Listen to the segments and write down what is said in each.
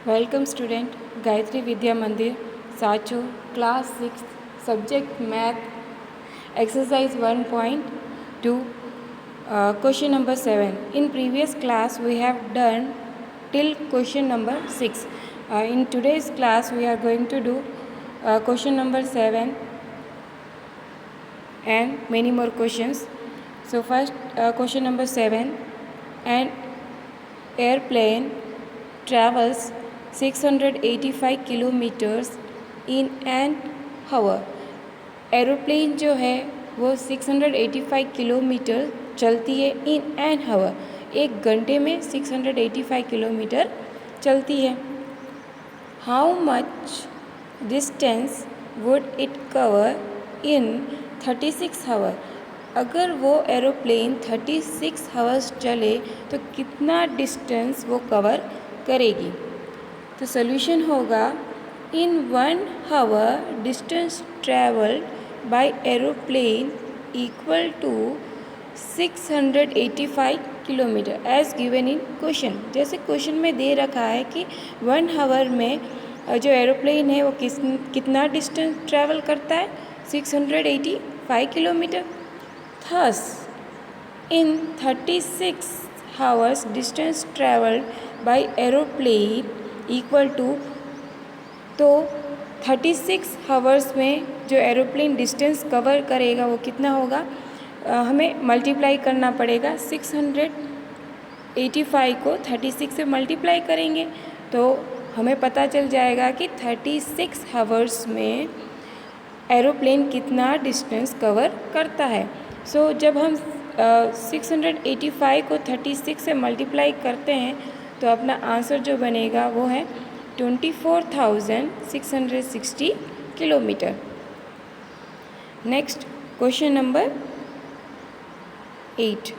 Welcome student. Gayatri विद्या मंदिर साचो class 6 subject math exercise 1.2 question number 7. In previous class we have done till question number 6. In today's class we are going to do question number 7 and many more questions. So first question number 7. An airplane travels 685 kilometres in an hour. Aeroplane जो है वो 685 kilometre चलती है इन an हावर, एक घंटे में 685 kilometre चलती है। How much distance would it cover in 36 हावर। अगर वो एरोप्लेन 36 हावर्स चले तो कितना डिस्टेंस वो कवर करेगी। तो सोल्यूशन होगा, in 1 hour distance travelled by aeroplane equal to 685 kilometre as given in question. जैसे क्वेश्चन में दे रखा है कि 1 हावर में जो एरोप्लेन है वो कितना डिस्टेंस ट्रैवल करता है, 685 kilometre. Thus in 36 hours distance travelled by aeroplane equal to, तो 36 हावर्स में जो एरोप्लेन डिस्टेंस कवर करेगा वो कितना होगा, हमें मल्टीप्लाई करना पड़ेगा। 685 को 36 से मल्टीप्लाई करेंगे तो हमें पता चल जाएगा कि 36 हावर्स में एरोप्लेन कितना डिस्टेंस कवर करता है। सो जब हम 685 को 36 से मल्टीप्लाई करते हैं तो अपना आंसर जो बनेगा वो है 24,660 kilometre. Next question number 8.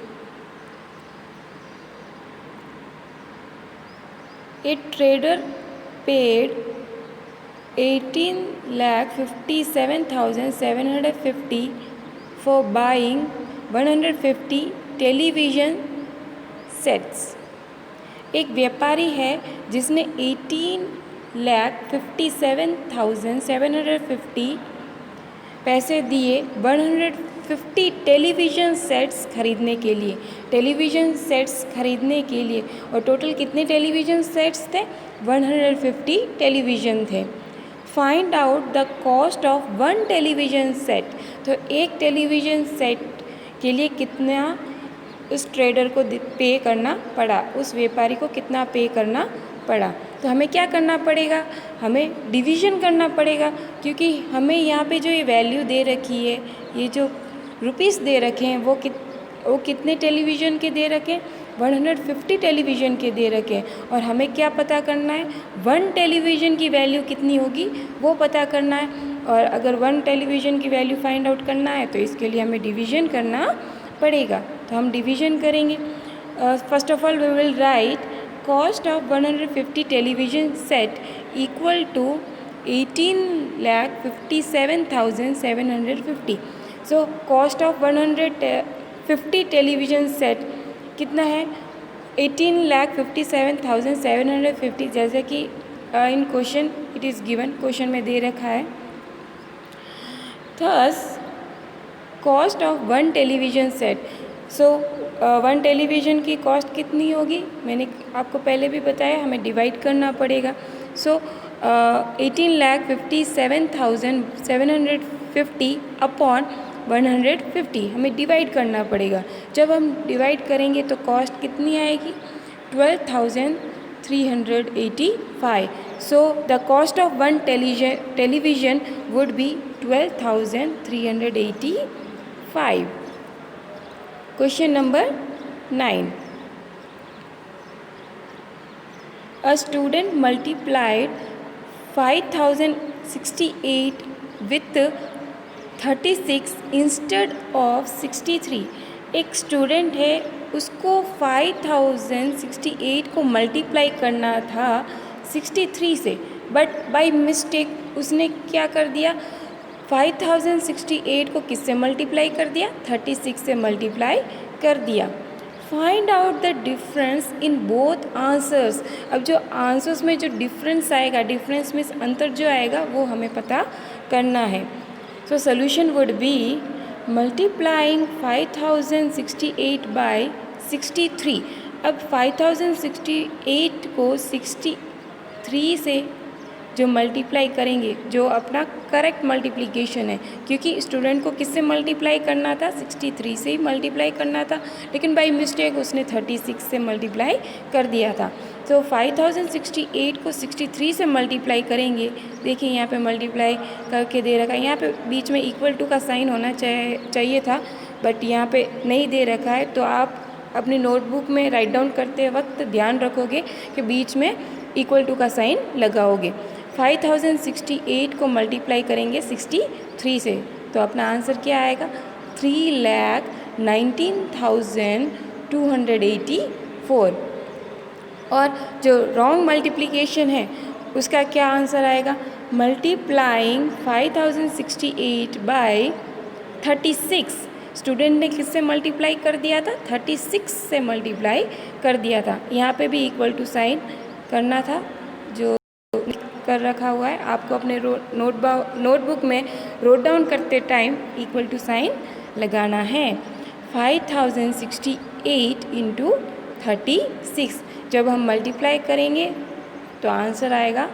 A trader paid 18,57,750 for buying 150 television sets. एक व्यापारी है जिसने 18,57,750 पैसे दिए 150 टेलीविज़न सेट्स खरीदने के लिए। टेलीविज़न सेट्स खरीदने के लिए, और टोटल कितने टेलीविज़न सेट्स थे, 150 टेलीविज़न थे। Find out the cost of 1 television set. तो एक टेलीविज़न सेट के लिए कितना उस ट्रेडर को पे करना पड़ा, उस व्यापारी को कितना पे करना पड़ा। तो हमें क्या करना पड़ेगा, हमें डिवीज़न करना पड़ेगा, क्योंकि हमें यहाँ पे जो ये वैल्यू दे रखी है, ये जो रुपीस दे रखे हैं वो कितने टेलीविज़न के दे रखे हैं, 150 टेलीविज़न के दे रखे हैं। और हमें क्या पता करना है, 1 टेलीविज़न की वैल्यू कितनी होगी वो पता करना है। और अगर 1 टेलीविज़न की वैल्यू फाइंड आउट करना है तो इसके लिए हमें डिवीज़न करना पड़ेगा। तो हम डिवीज़न करेंगे। First of all we will write cost of 150 television set equal to 18,57,750। So cost of 150 television set कितना है, 18,57,750, जैसे कि in question it is given, question में दे रखा है। Thus cost of 1 television set. So 1 television की कॉस्ट कितनी होगी, मैंने आपको पहले भी बताया, हमें डिवाइड करना पड़ेगा। सो 18,57,750 अपॉन 150 हमें डिवाइड करना पड़ेगा। जब हम डिवाइड करेंगे तो कॉस्ट कितनी आएगी, 12,385। So the cost of 1 television would be 12,385. Question number 9. A student multiplied 5,068 with 36 instead of 63. एक स्टूडेंट है, उसको 5,068 को मल्टीप्लाई करना था 63 से, बट बाय मिस्टेक उसने क्या कर दिया, 5,068 को किससे मल्टीप्लाई कर दिया, 36 से मल्टीप्लाई कर दिया। Find out the difference in both answers. अब जो आंसर्स में जो डिफरेंस आएगा, डिफरेंस मीन्स अंतर जो आएगा वो हमें पता करना है। So solution would be multiplying 5068 by 63। अब 5068 को 63 से जो मल्टीप्लाई करेंगे, जो अपना करेक्ट मल्टीप्लिकेशन है, क्योंकि स्टूडेंट को किससे मल्टीप्लाई करना था, 63 से ही मल्टीप्लाई करना था, लेकिन बाय मिस्टेक उसने 36 से मल्टीप्लाई कर दिया था। तो 5068 को 63 से मल्टीप्लाई करेंगे। देखिए यहाँ पे मल्टीप्लाई करके दे रखा है, यहाँ पे बीच में इक्वल टू का साइन होना चाहिए था, बट यहाँ पे नहीं दे रखा है। तो आप अपनी नोटबुक में राइट डाउन करते वक्त ध्यान रखोगे कि बीच में इक्वल टू का साइन लगाओगे। 5068 को मल्टीप्लाई करेंगे 63 से, तो अपना आंसर क्या आएगा, 3,19,284। और जो रॉन्ग मल्टीप्लिकेशन है उसका क्या आंसर आएगा, मल्टीप्लाइंग 5068 बाय 36। स्टूडेंट ने किससे मल्टीप्लाई कर दिया था, 36 से मल्टीप्लाई कर दिया था। यहाँ पे भी इक्वल टू साइन करना था जो कर रखा हुआ है। आपको अपने नोटबुक में नोट डाउन करते टाइम इक्वल टू साइन लगाना है। 5068 इंटू 36 जब हम मल्टीप्लाई करेंगे तो आंसर आएगा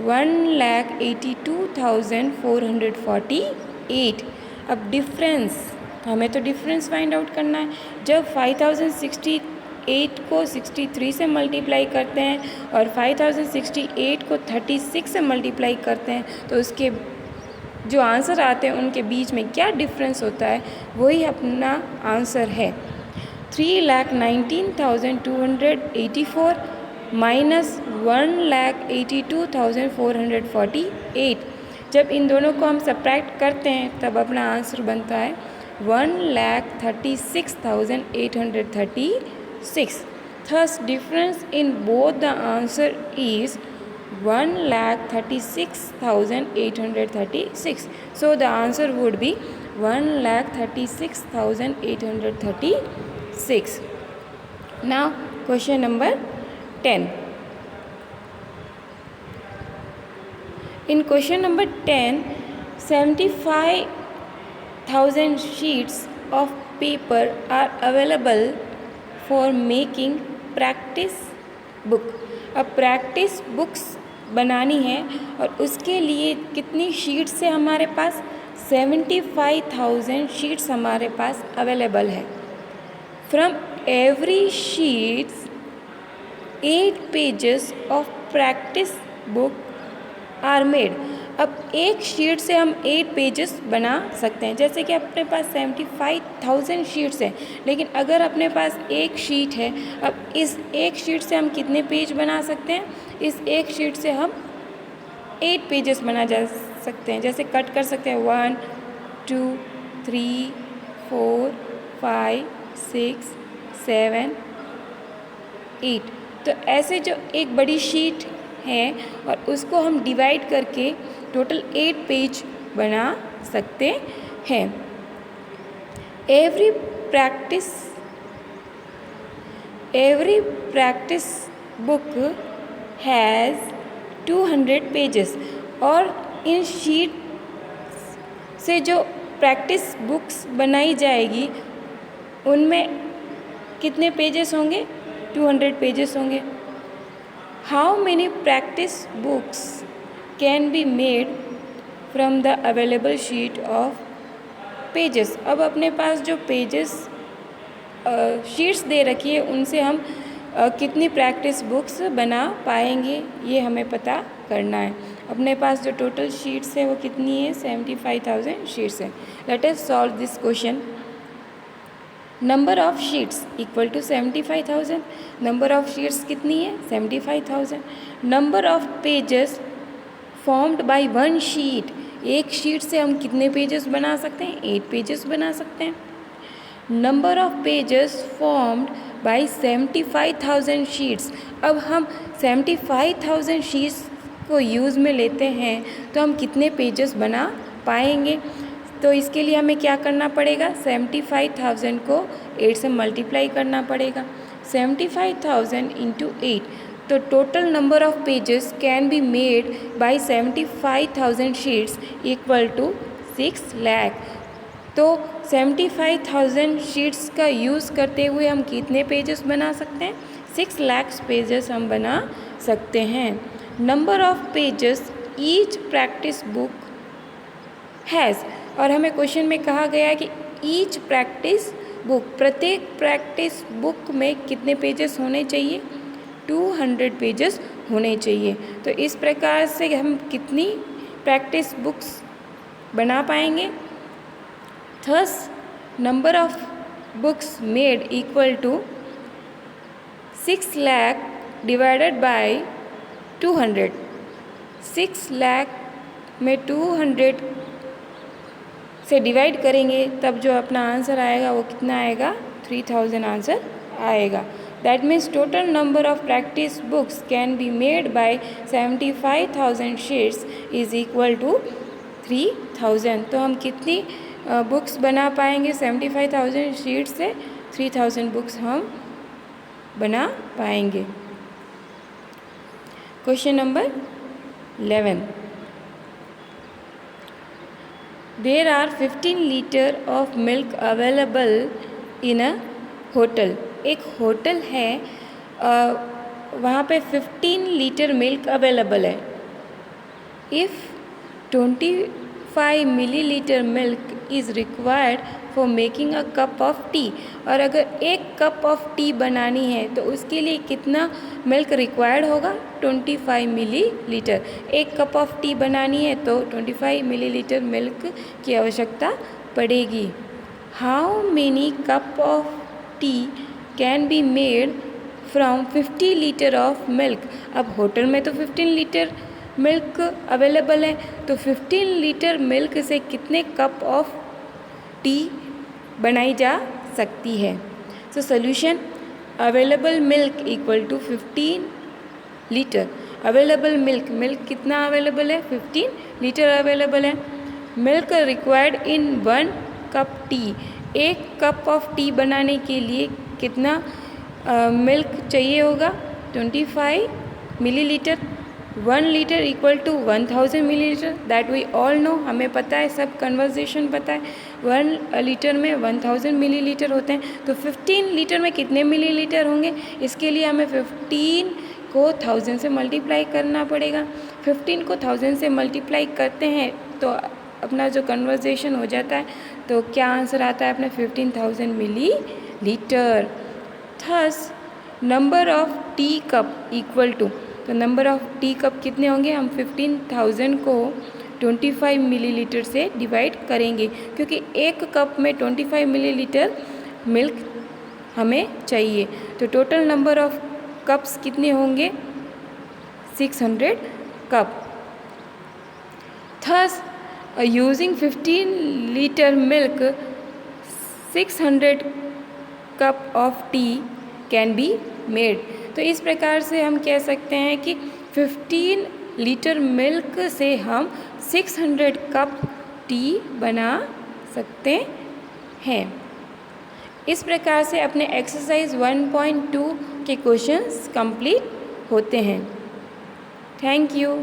1,82,448। अब डिफरेंस, हमें तो डिफरेंस फाइंड आउट करना है। जब 5068 को 63 से मल्टीप्लाई करते हैं और 5068 को 36 से मल्टीप्लाई करते हैं तो उसके जो आंसर आते हैं उनके बीच में क्या डिफरेंस होता है, वही अपना आंसर है। 3,19,284 माइनस 1,82,448। जब इन दोनों को हम सब्ट्रैक्ट करते हैं तब अपना आंसर बनता है 1,36,836। Thus difference in both the answer is 1,36,836. So the answer would be 1,36,836. Now question number 10. In question number 10, 75,000 sheets of paper are available for making practice book. अब प्रैक्टिस बुक्स बनानी है और उसके लिए कितनी शीट्स है हमारे पास, 75,000 शीट्स हमारे पास अवेलेबल है। From every sheets 8 pages of practice book are made. अब एक शीट से हम 8 पेजेस बना सकते हैं। जैसे कि अपने पास 75,000 शीट्स हैं, लेकिन अगर अपने पास एक शीट है, अब इस एक शीट से हम कितने पेज बना सकते हैं, इस एक शीट से हम 8 पेजेस बना जा सकते हैं। जैसे कट कर सकते हैं 1 2 3 4 5 6 7 8। तो ऐसे जो एक बड़ी शीट है और उसको हम डिवाइड करके टोटल 8 पेज बना सकते हैं। Every practice book has 200 pages. और इन शीट से जो प्रैक्टिस बुक्स बनाई जाएगी उनमें कितने पेजेस होंगे, 200 पेजेस होंगे। How many practice books can be made from the available sheet of pages? अब अपने पास जो पेजेस शीट्स दे रखी है उनसे हम कितनी प्रैक्टिस बुक्स बना पाएंगे, ये हमें पता करना है। अपने पास जो टोटल शीट्स है वो कितनी है, 75,000 शीट्स है। Let us solve this question. Number of sheets equal to 75,000। Number of sheets कितनी है, 75,000। Number of pages formed by 1 sheet, एक शीट से हम कितने पेजेस बना सकते हैं, 8 पेजेस बना सकते हैं। Number of pages formed bye 75,000 sheets. अब हम 75,000 शीट्स को यूज़ में लेते हैं तो हम कितने पेजेस बना पाएंगे, तो इसके लिए हमें क्या करना पड़ेगा, 75,000 को 8 से मल्टीप्लाई करना पड़ेगा। 75,000 इंटू 8, तो total number of pages can be made by 75,000 sheets equal to 6 lakh. तो 75,000 शीट्स का यूज़ करते हुए हम कितने पेजेस बना सकते हैं, 6 लाख पेजेस हम बना सकते हैं। Number of pages each practice book has, और हमें क्वेश्चन में कहा गया है कि ईच प्रैक्टिस बुक, प्रत्येक प्रैक्टिस बुक में कितने पेजेस होने चाहिए, 200 पेजेस होने चाहिए। तो इस प्रकार से हम कितनी प्रैक्टिस बुक्स बना पाएंगे। Thus number of books made equal to 6 lakh divided by 200। 6 lakh में 200 से डिवाइड करेंगे तब जो अपना आंसर आएगा वो कितना आएगा, 3000 आंसर आएगा। That means total number of practice books can be made by 75,000 sheets is equal to 3000। तो हम कितनी बुक्स बना पाएंगे, 75,000 शीट्स से 3000 बुक्स हम बना पाएंगे। Question number 11, there are 15 litre of milk available in a hotel. एक होटल है, वहाँ पे 15 लीटर मिल्क अवेलेबल है। If 25 millilitre milk is required for making a cup of tea, और अगर एक कप ऑफ टी बनानी है तो उसके लिए कितना मिल्क रिक्वायर्ड होगा, 25 मिलीलीटर। एक कप ऑफ टी बनानी है तो 25 मिलीलीटर मिल्क की आवश्यकता पड़ेगी। How many cup of T can be made from 50 litre of milk. अब होटल में तो 15 लीटर मिल्क अवेलेबल है, तो 15 लीटर मिल्क से कितने कप ऑफ टी बनाई जा सकती है। So solution, available milk equal to 15 litre. Available milk, milk कितना अवेलेबल है, 15 लीटर अवेलेबल है। Milk required in 1 cup tea, एक कप ऑफ टी बनाने के लिए कितना मिल्क चाहिए होगा, 25 millilitre. 1 litre equal to 1000 millilitre, that we all know, हमें पता है, सब कन्वर्जेशन पता है। 1 लीटर में 1000 मिलीलीटर होते हैं, तो 15 लीटर में कितने मिलीलीटर होंगे, इसके लिए हमें 15 को 1000 से मल्टीप्लाई करना पड़ेगा। 15 को 1000 से मल्टीप्लाई करते हैं तो अपना जो कन्वर्जेशन हो जाता है, तो क्या आंसर आता है अपने 15,000 millilitre. Thus number of tea cup equal to, तो नंबर ऑफ टी कप कितने होंगे, हम 15,000 को 25 मिलीलीटर से डिवाइड करेंगे, क्योंकि एक कप में 25 मिलीलीटर मिल्क हमें चाहिए। तो टोटल नंबर ऑफ कप्स कितने होंगे, 600 cup. Thus using 15 litre milk 600 cup of T can be made. तो इस प्रकार से हम कह सकते हैं कि 15 लीटर मिल्क से हम 600 कप टी बना सकते हैं। इस प्रकार से अपने एक्सरसाइज 1.2 के क्वेश्चंस कंप्लीट होते हैं। Thank you.